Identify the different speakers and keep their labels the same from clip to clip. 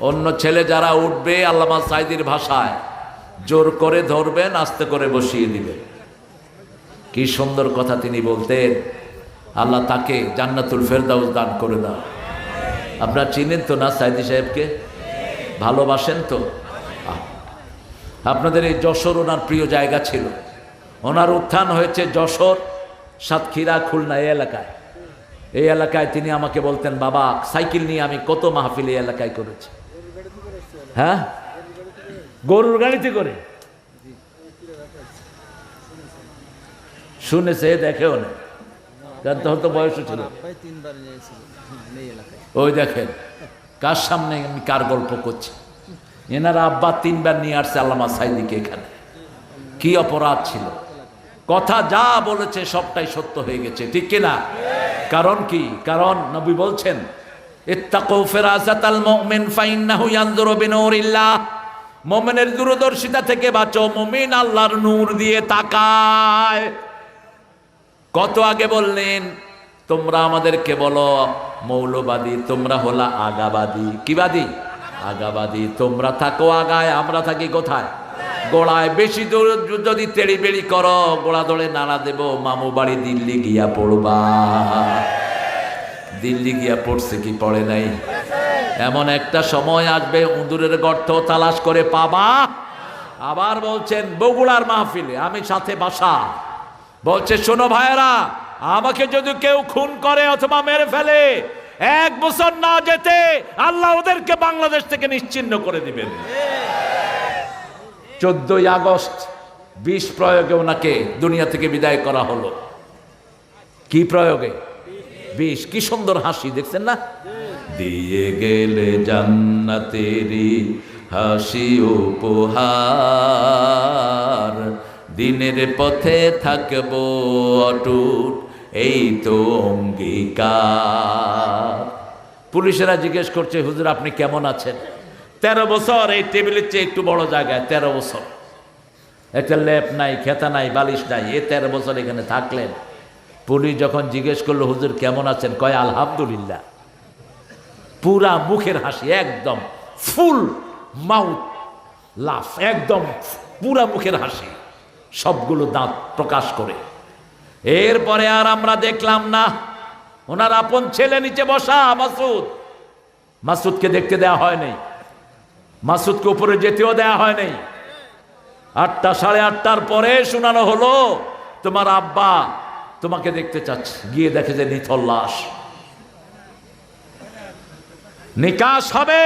Speaker 1: অন্য ছেলে যারা উঠবে আল্লামা সাঈদীর ভাষায় জোর করে ধরবেন, আস্তে করে বসিয়ে দিবেন। কি সুন্দর কথা তিনি বলতেন। আল্লাহ তাকে জান্নাতুল ফেরদাউস দান করে দাও। আপনারা চিনেন তো না সাঈদী সাহেবকে? ভালোবাসেন তো? আপনাদের এই যশোর ওনার প্রিয় জায়গা ছিল। ওনার উত্থান হয়েছে যশোর, সাতক্ষীরা, খুলনা এই এলাকায়। এই এলাকায় তিনি আমাকে বলতেন, বাবা সাইকেল নিয়ে আমি কত মাহফিল এই এলাকায় করেছি। হ্যাঁ, গরুর গাড়িতে করে শুনেছে, দেখেও না, তখন তো বয়সও ছিল। ওই দেখেন কার সামনে আমি কার গল্প করছি। এনারা আব্বা 3 বার নিয়ে আসছে আল্লামা সাঈদীকে এখানে। কি অপরাধ ছিল? কথা যা বলেছে সবটাই সত্য হয়ে গেছে, ঠিক কিনা? কারণ কি? কারণ নবী বলছেন, ইত্তাকু ফিরাসাতাল মুমিন ফাইন্নাহু ইয়ানজুরু বিনূরিল্লাহ। মুমিনের দূরদর্শিতা থেকে বাঁচো, মুমিন আল্লাহর নূর দিয়ে তাকায়। কত আগে বললেন, তোমরা আমাদেরকে বলো মৌলবাদী, তোমরা হলা আগাবাদী। কি বাদী? আগাবাদী। তোমরা থাকো আগায়, আমরা থাকি কোথায়? গোড়ায়। বেশি দূর যদি তেড়ি বেড়ি করো, গোড়া দৌড়ে নাড়া দেব, মামু বাড়ি দিল্লি গিয়া পড়বা। দিল্লি গিয়া পড়ছে কি পড়ে নাই? এমন একটা সময় আসবে উঁদুরের গর্ত তালাশ করে পাবা। আবার বলছেন বগুড়ার মাহফিলে, আমি সাথে বাসা, বলছে শোনো ভাইয়েরা, আমাকে যদি কেউ খুন করে অথবা মেরে ফেলে, 1 বছর না যেতে আল্লাহ ওদেরকে বাংলাদেশ থেকে নিশ্চিহ্ন করে দিবেন। 14 আগস্ট 20 প্রয়োগে ওনাকে দুনিয়া থেকে বিদায় করা হলো। কি প্রয়োগে? 20। কি সুন্দর হাসি, দেখছেন না? দিয়ে গেলে জান্নাতেরি হাসি উপহার, দিনের পথে থাকবো অটুট, এই তো অঙ্গীকার। পুলিশেরা জিজ্ঞেস করছে, হুজুর আপনি কেমন আছেন? 13 বছর এই টেবিলের চেয়ে একটু বড় জায়গায়, 13 বছর, একটা লেপ নাই, খেতা নাই, বালিশ নাই, এই 13 বছর এখানে থাকলেন। পুলিশ যখন জিজ্ঞেস করলো হুজুর কেমন আছেন, কয় আলহামদুলিল্লাহ। পুরা মুখের হাসি, একদম ফুল মাউথ লাফ, একদম পুরা মুখের হাসি, সবগুলো দাঁত প্রকাশ করে। এরপরে আর আমরা দেখলাম না। ওনার আপন ছেলে নিচে বসা মাসুদ, মাসুদকে দেখতে দেয়া হয় নাই, মাসুদকে উপরে যেতেও দেয়া হয় নাই। 8টা 8:30টার পরে শোনানো হলো, তোমার আব্বা তোমাকে দেখতে চাচ্ছে। গিয়ে দেখে যে নিথর লাশ। নিকাশ হবে,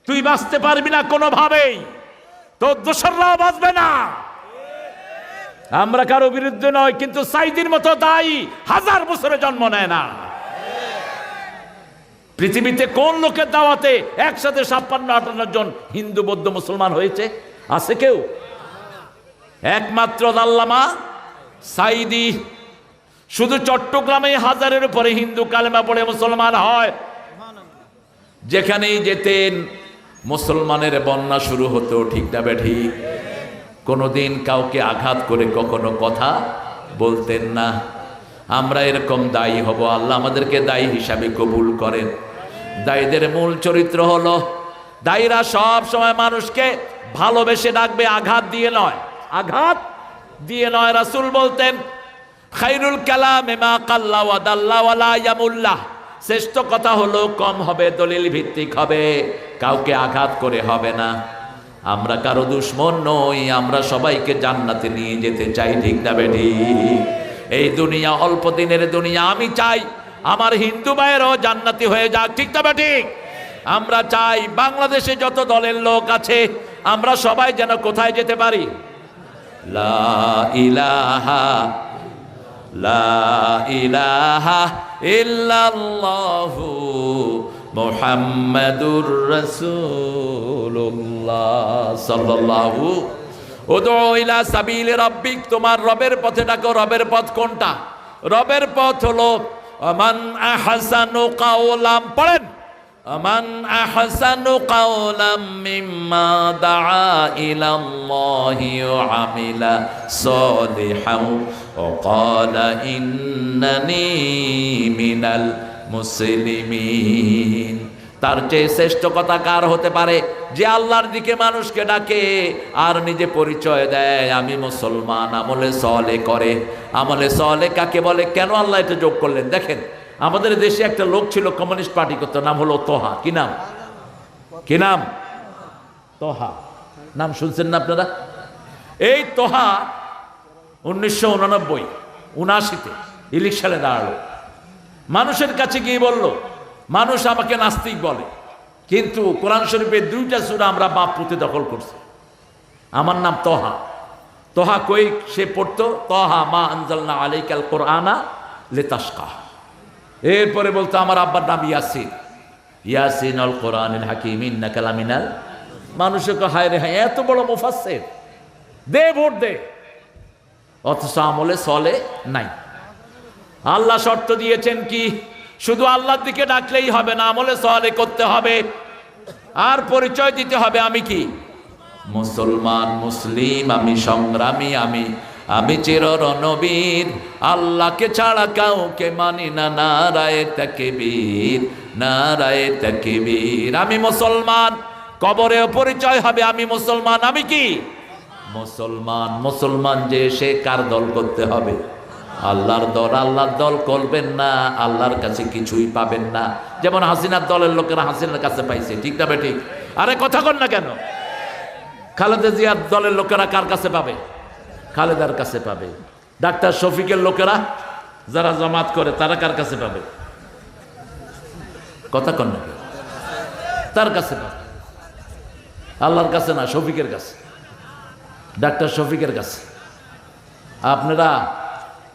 Speaker 1: তুই বাঁচতে পারবি না কোনোভাবেই, তোর দোসররাও বাঁচবে না। আমরা কারো বিরুদ্ধে নয়, কিন্তু সাঈদীর মতো দায়ী 1000 বছরে জন্ম নেয় না। পৃথিবীতে কোন লোকের দাওয়াতে একসাথে 56-58 জন হিন্দু, বৌদ্ধ, মুসলমান হয়েছে? আছে কেউ? একমাত্র আল্লামা সাঈদী। শুধু চট্টগ্রামে 1000-এর উপরে হিন্দু কালেমা পড়ে মুসলমান হয়। যেখানেই যেতেন মুসলমানের বন্যা শুরু হতো, ঠিক না বেঠিক? কোনোদিন কাউকে আঘাত করে কখনো কথা বলতেন না। আমরা এরকম দায়ী হব, আল্লাহ আমাদেরকে দায়ী হিসাবে কবুল করেন। দায়ীদের মূল চরিত্র হলো, দায়ীরা সব সময় মানুষকে ভালোবেসে ডাকবে, আঘাত দিয়ে নয়। আঘাত দিয়ে নয়। রাসূল বলতেন, খায়রুল কালামে মা কাল্লা ওয়া দাল্লা ওয়া লা ইয়ামুল্লাহ। শ্রেষ্ঠ কথা হলো কম হবে, দলিল ভিত্তিক হবে, কাউকে আঘাত করে হবে না। আমরা কারো দুশ্মন নই, আমরা সবাইকে জান্নাতে নিয়ে যেতে চাই, ঠিক না বেঠিক? এই দুনিয়া অল্প দিনের দুনিয়া। আমি চাই আমার হিন্দু ভাইয়েরও জান্নাতি হয়ে যাক, ঠিক না বেঠিক? আমরা চাই বাংলাদেশে যত দলের লোক আছে আমরা সবাই যেন কোথায় যেতে পারি? লা ইলাহা লা ইলাহা ইল্লাল্লাহু মুহাম্মাদুর রাসূলুল্লাহ সাল্লাল্লাহু। উদউ ইলা সাবিলি রাব্বিক, তোমার রবের পথে ডাকো। রবের পথ কোনটা? রবের পথ হলো মান আহসানু কাওলাম, পড়েন, মান আহসানু কাওলাম মিম্মা দাআ ইলাল্লাহি ওয়া আমিলা সালিহান ওয়া ক্বালা ইন্নানি মিনাল মুসলিমিন। তার চেয়ে শ্রেষ্ঠ কথা কার হতে পারে যে আল্লাহর দিকে মানুষকে ডাকে আর নিজে পরিচয় দেয় আমি মুসলমান, আমলে সলে করে। আমলে সলে কাকে বলে, কেন আল্লাহ এটা যোগ করলেন? দেখেন, আমাদের দেশে একটা লোক ছিল, কমিউনিস্ট পার্টি করতো, নাম হলো তোহা। কি নাম? কি নাম? তোহা। নাম শুনছেন না আপনারা? এই তোহা 1989-79-তে ইলেকশনে দাঁড়ালো। মানুষের কাছে গিয়ে বলল, মানুষ আমাকে নাস্তিক বলে, কিন্তু কোরআন শরীফের 2টা সূরা আমরা বাপ পুঁতে দখল করছি। আমার নাম তোহা। তোহা কই সে পড়তো? তোহা মা আনজালনা আলাইকাল কোরআনা লিতাশকা। এরপরে বলতো আমার আব্বার নাম ইয়াসিন, ইয়াসিন আল কোরআনিল হাকিম ইন্নাকা লামিনাল। মানুষকে হায় রে হায়, এত বড় মুফাসসির, দে ভোট দে, অথচ আমলে সলে নাই। আল্লাহ শর্ত দিয়েছেন কি? শুধু আল্লাহর দিকে ডাকলেই হবে না, আমলে সলে করতে হবে। আর পরিচয় দিতে হবে আমি কি? মুসলমান, মুসলিম, আমি সংগ্রামী, আমি চির রণবীর, আল্লাহকে ছাড়া কাউকে মানি না, নারায়ে তাকবীর, নারায়ে তাকবীর। আমি মুসলমান, কবরেও পরিচয় হবে আমি মুসলমান। আমি কি? মুসলমান। মুসলমান যে সে কার দল করতে হবে? আল্লাহর দল। আল্লাহর দল করবেন না, আল্লাহর কাছে কিছুই পাবেন না। যেমন হাসিনার দলের লোকেরা হাসিনার কাছে পাইছে, ঠিক না বেঠিক? আরে কথা কন না কেন? খালেদা জিয়ার দলের লোকেরা কার কাছে পাবে? খালেদার কাছে পাবে। ডাক্তার শফিকের লোকেরা যারা জামাত করে তারা কার কাছে পাবে? কথা কন না কেন? তার কাছে পাবে, আল্লাহর কাছে না, শফিকের কাছে, ডাক্তার শফিকের কাছে।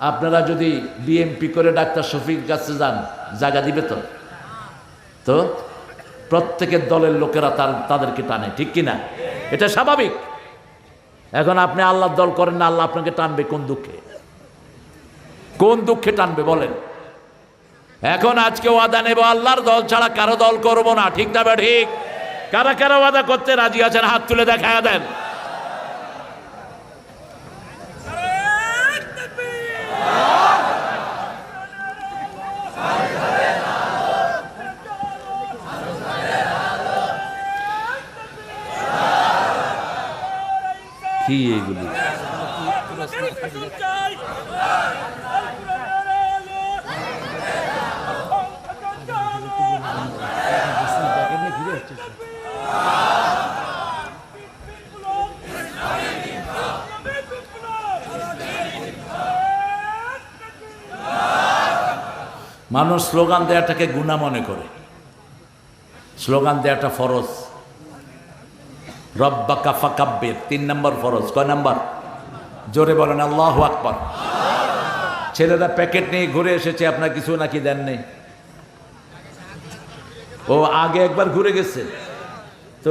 Speaker 1: আপনারা যদি বিএমপি করে ডাক্তার শফিকের কাছে যান, জায়গা দিবে তো? তো প্রত্যেকের দলের লোকেরা তাদেরকে টানে, ঠিক কিনা? এটা স্বাভাবিক। এখন আপনি আল্লাহর দল করেন না, আল্লাহ আপনাকে টানবে কোন দুঃখে? কোন দুঃখে টানবে বলেন? এখন আজকে ওয়াদা নেব, আল্লাহর দল ছাড়া কারো দল করব না, ঠিক না? ঠিক। কারা কারা ওয়াদা করতে রাজি আছেন? হাত তুলে দেখায় দেন। কি এগুলি? মানুষ স্লোগান দেওয়াটাকে গুনাহ মনে করে। স্লোগান দেওয়াটা ফরজ। রব্বাকা ফাকাব্বির 3 নম্বর ফরজ। কয় নম্বর? জোরে বলেন আল্লাহু আকবার। ছেলেরা প্যাকেট নিয়ে ঘুরে এসেছে, আপনার কিছু নাকি দেন নেই? ও আগে একবার ঘুরে গেছে তো।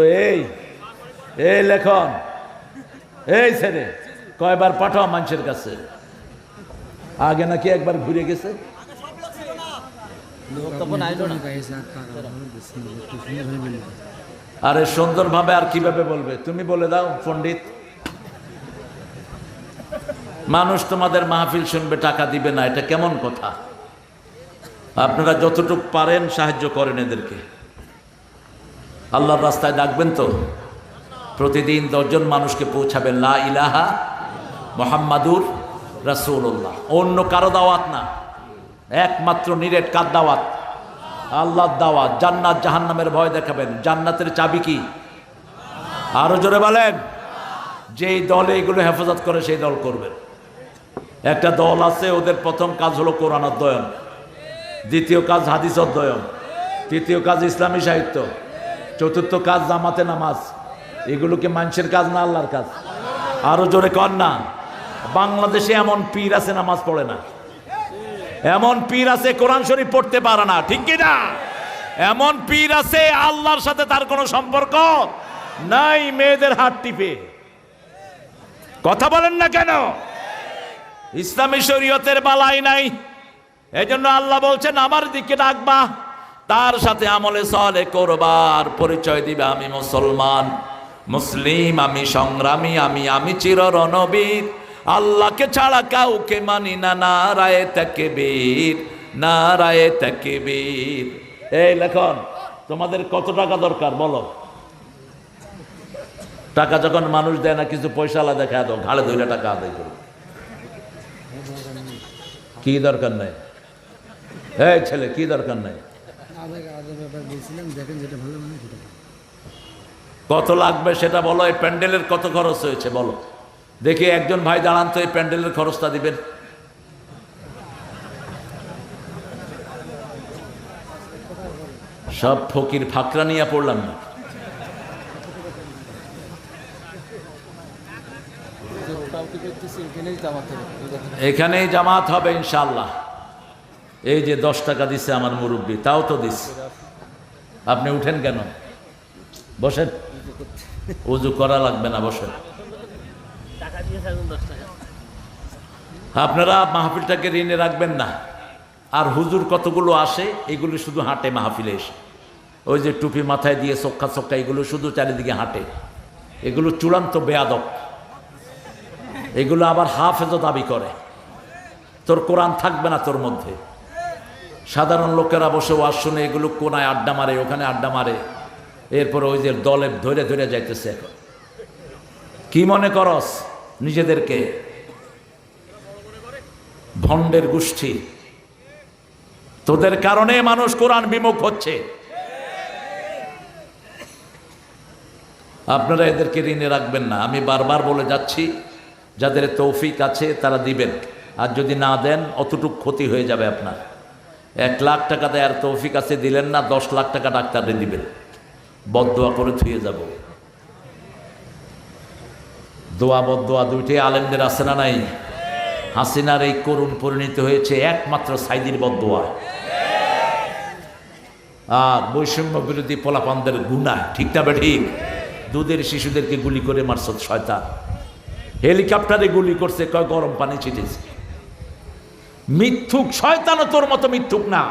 Speaker 1: এই লেখন, এই ছেলে কয়বার পাঠাও মানুষের কাছে? আগে নাকি একবার ঘুরে গেছে। আরে সুন্দরভাবে আর কিভাবে বলবে? তুমি বলে দাও পণ্ডিত। মানুষ তোমাদের মাহফিল শুনবে, টাকা দিবে না, এটা কেমন কথা? আপনারা যতটুকু পারেন সাহায্য করেন এদেরকে। আল্লাহর রাস্তায় ডাকবেন তো, প্রতিদিন 10 জন মানুষকে পৌঁছাবেন লা ইলাহা মুহাম্মাদুর রাসূলুল্লাহ। অন্য কারো দাওয়াত না, একমাত্র নিরেট কার দাওয়াত? আল্লাহর দাওয়াত। জান্নাত জাহান্নামের ভয় দেখাবেন। জান্নাতের চাবি কি? আরো জোরে বলেন। যেই দলে এগুলো হেফাজত করে সেই দল করবেন। একটা দল আছে, ওদের প্রথম কাজ হলো কোরআন অধ্যয়ন, দ্বিতীয় কাজ হাদিস অধ্যয়ন, তৃতীয় কাজ ইসলামী সাহিত্য, চতুর্থ কাজ জামাতে নামাজ। এগুলোকে মানুষের কাজ না, আল্লাহর কাজ। আরো জোরে কর না। বাংলাদেশে এমন পীর আছে নামাজ পড়ে না, এমন পীর আছে কোরআন শরীফ পড়তে পারে না, ঠিক কি না? এমন পীর আছে আল্লাহর সাথে তার কোনো সম্পর্ক নাই, মেয়েদের হাত টিপে। কথা বলেন না কেন? ইসলামী শরীয়তের বালাই নাই। এজন্য আল্লাহ বলছেন আমার দিকে ডাকবা, তার সাথে আমলে সলে করবার, পরিচয় দিবে আমি মুসলমান, মুসলিম, আমি সংগ্রামী, আমি চির রণবীর, আল্লাহকে ছাড়া কাউকে মানি না, নারায়ে তাকবীর, নারায়ে তাকবীর। এই লেখন তোমাদের কত টাকা দরকার বলো? টাকা যখন মানুষ দেয় না, কিছু পয়সা আলাদা দেখা দাও, ঘাড়ে ধরে টাকা আদায় করো। কি দরকার নাই? এই ছেলে, কি দরকার নাই? কত লাগবে সেটা বলো। এই প্যান্ডেলের কত খরচ হয়েছে বলো দেখি। একজন ভাই দাঁড়ান তো, এই প্যান্ডেলের খরচটা দিবেন। সব ফকির ফাকরা নিয়ে পড়লাম না। এখানেই জামাত হবে ইনশাআল্লাহ। এই যে 10 টাকা দিছে আমার মুরব্বী, তাও তো দিচ্ছে। আপনি উঠেন কেন? বসেন, উজু করা লাগবে না, বসেন। আপনারা মাহফিলটাকে ঋণে রাখবেন না। আর হুজুর কতগুলো আসে, এগুলো শুধু হাঁটে মাহফিলে এসে। ওই যে টুপি মাথায় দিয়ে চক্কা চক্কা, এগুলো শুধু চারিদিকে হাঁটে। এগুলো চূড়ান্ত বেয়াদব। এগুলো আবার হাফেজও দাবি করে। তোর কোরআন থাকবে না তোর মধ্যে। সাধারণ লোকেরা বসে ওয়াজ শুনে এগুলো কোনায় আড্ডা মারে, ওখানে আড্ডা মারে। এরপর ওই যে দলে ধরে ধরে যাইতেছে। এখন কি মনে করস নিজেদেরকে? ভণ্ডের গোষ্ঠী। তোদের কারণে মানুষ কোরআন বিমুখ হচ্ছে। আপনারা এদেরকে ঋণে রাখবেন না। আমি বারবার বলে যাচ্ছি, যাদের তৌফিক আছে তারা দিবেন। আর যদি না দেন, অতটুক ক্ষতি হয়ে যাবে আপনার। 1 লাখ টাকা দেয় আর তৌফিক আছে, দিলেন না, 10 লাখ টাকা ডাক্তারে দিবেন। বদদোয়া করে থুয়ে যাব। দোয়া বদদোয়া দুইটাই আলেমদের আছে না নাই? হাসিনার এই করুণ পরিণত হয়েছে একমাত্র সাইদির বদদোয়া। আর বৈষম্য বিরোধী পোলাপানদের গুনাহ। ঠিক না বেঠিক? দুধের শিশুদেরকে গুলি করে মারছ শয়তান। হেলিকপ্টারে গুলি করছে, কয় গরম পানি ছিটেছে। মিথ্যুক শয়তানও তোর মতো মিথ্যুক না।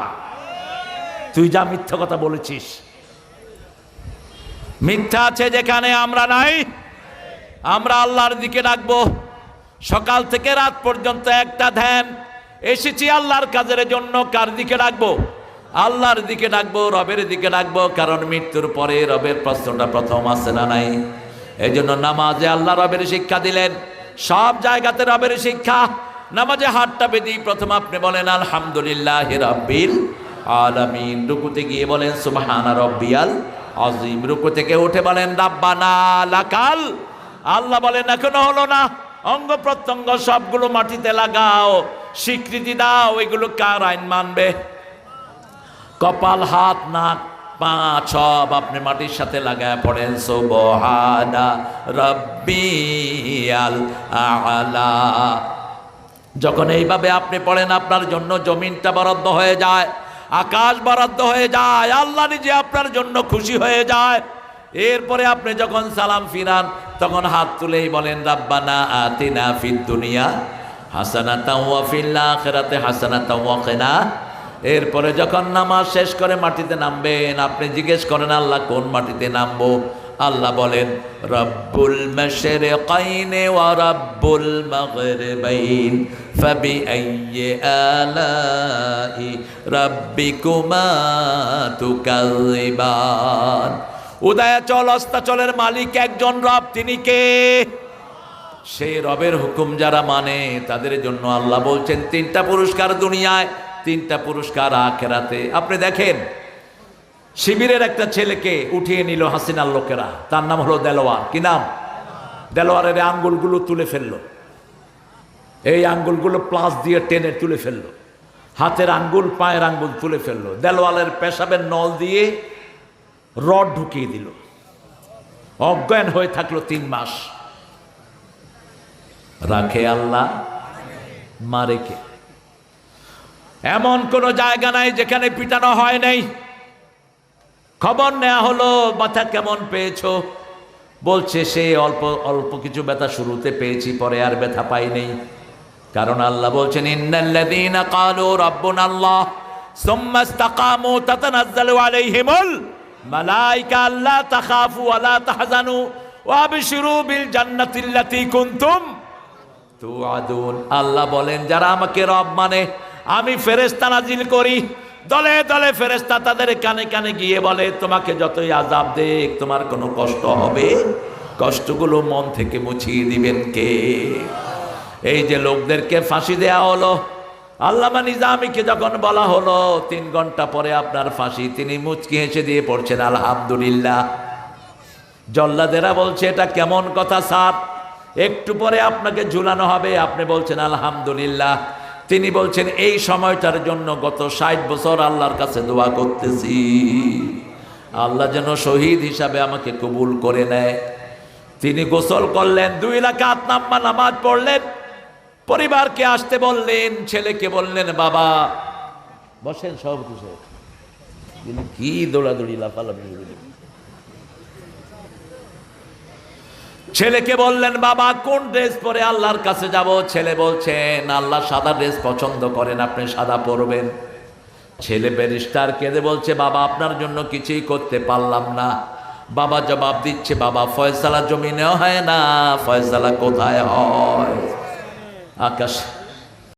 Speaker 1: তুই যা মিথ্যা কথা বলেছিস। মিথ্যা আছে যেখানে আমরা নাই। আমরা আল্লাহর দিকে ডাকবো। সকাল থেকে রাত পর্যন্ত একটা ধ্যান। এসেছি আল্লাহর কাজের জন্য। কার দিকে ডাকবো? আল্লাহর দিকে ডাকবো, রবের দিকে ডাকবো। কারণ মৃত্যুর পরে রবের প্রশ্নটা প্রথম আসে না নাই? এই জন্য নামাজে আল্লাহ রবের শিক্ষা দিলেন। সব জায়গাতে রবের শিক্ষা। নামাজে হাতটা বেঁধে প্রথম আপনি বলেন আলহামদুলিল্লাহি রাব্বিল আলামিন। রুকুতে গিয়ে বলেন সুবহানা রাব্বিয়াল আযীম। রুকু থেকে উঠে বলেন রাব্বানা লাকাল। আল্লাহ বলেন এখনো হলো না। অঙ্গ প্রত্যঙ্গ সবগুলো মাটিতে লাগাও, স্বীকৃতি দাও। এগুলো কার আইন মানবে? কপাল, হাত, নাক, পা সব আপনি মাটির সাথে লাগায় পড়েন সুবহানা রাব্বিয়াল আ'লা। যখন এইভাবে আপনি পড়েন, আপনার জন্য জমিনটা বরাদ্দ হয়ে যায়, আকাশ বরাদ্দ হয়ে যায়। আল্লাহ নিজে আপনার জন্য খুশি হয়ে যায়। এরপরে আপনি যখন সালাম ফিরান, তখন হাত তুলেই বলেন রাব্বানা আতিনা ফিদ দুনিয়া হাসানাতাও ওয়া ফিল আখিরাতি হাসানাতাও ওয়া কিনা। এরপরে যখন নামাজ শেষ করে মাটিতে নামবেন, আপনি জিজ্ঞেস করেন আল্লাহ কোন মাটিতে নামবো? আল্লাহ বলেন রব্বুল মাশরিকাইনি ওয়া রব্বুল মাগরিবাইন ফাবিআইয়ি আলাই রাব্বিকুমা তুকাযিবান। উদয়াচল অস্তাচলের মালিক একজন রব। তিনি কে? সেই রবের হুকুম যারা মানে তাদের জন্য আল্লাহ বলছেন 3টা পুরস্কার দুনিয়ায়, 3টা পুরস্কার আখিরাতে। আপনি দেখেন, শিবিরের একটা ছেলেকে উঠিয়ে নিল হাসিনার লোকেরা। তার নাম হলো দেলোয়ার। কি নাম? দেলোয়ারের আঙ্গুলগুলো তুলে ফেললো। এই আঙ্গুলগুলো প্লাস দিয়ে টেনে তুলে ফেললো। হাতের আঙ্গুল, পায়ের আঙ্গুল তুলে ফেললো। দেলোয়ারের পেশাবের নল দিয়ে রড ঢুকিয়ে দিল। অজ্ঞান হয়ে থাকলো 3 মাস। রাখে আল্লাহ, মারে কে? এমন কোন জায়গা নাই যেখানে পিটানো হয় নাই। খবর নেওয়া হলো ব্যথা কেমন পেয়েছো? বলছে সে অল্প অল্প কিছু ব্যথা শুরুতে পেয়েছি, পরে আর ব্যথা পাই নাই। কারণ আল্লাহ বলছেন ইন্নাল্লাযীনা ক্বালু রাব্বুনাল্লাহ সুম্মা ইসতাকামু তাতানাজ্জালু আলাইহিমুল মালায়েকা আল্লা তাখাফু ওয়া লা তাহজানু ওয়া আবশিরু বিল জান্নাতিল্লাতী কুনতুম তুআদুন। আল্লাহ বলেন যারা আমাকে রব মানে, আমি ফেরেশতা নাজিল করি, দলে দলে ফেরেশতা তাদের কানে কানে গিয়ে বলে, তোমাকে যতই আযাব দেখ তোমার কোনো কষ্ট হবে, কষ্টগুলো মন থেকে মুছিয়ে দিবেন কে? এই যে লোকদেরকে ফাঁসি দেয়া হলো, আল্লামা নিজামীকে যখন বলা হলো 3 ঘন্টা পরে আপনার ফাঁসি, তিনি মুচকি হেসে দিয়ে পড়ছেন আলহামদুলিল্লাহ। জল্লাদেরা বলছে, এটা কেমন কথা স্যার, একটু পরে আপনাকে ঝুলানো হবে, আপনি বলছেন আলহামদুলিল্লাহ। তিনি বলছেন, এই সময়টার জন্য গত 60 বছর আল্লাহর কাছে দোয়া করতেছি, আল্লাহ যেন শহীদ হিসাবে আমাকে কবুল করে নেয়। তিনি গোসল করলেন, 2 রাকাত নামাজ পড়লেন, পরিবারকে আসতে বললেন, ছেলেকে বললেন, বাবা বসেন, সভাপতি সাহেব কি দৌড়াদৌড়ি লাফালাফি। ছেলেকে বললেন, বাবা কোন ড্রেস পরে আল্লাহর কাছে যাব? ছেলে বলছেন, আল্লাহ সাদা ড্রেস পছন্দ করেন, আপনি সাদা পরবেন। ছেলে ব্যারিস্টার কেঁদে বলছে, বাবা আপনার জন্য কিছুই করতে পারলাম না। বাবা জবাব দিচ্ছে, বাবা ফয়সালা জমিনেও হয় না, ফয়সালা কোথায় হয়? আকাশ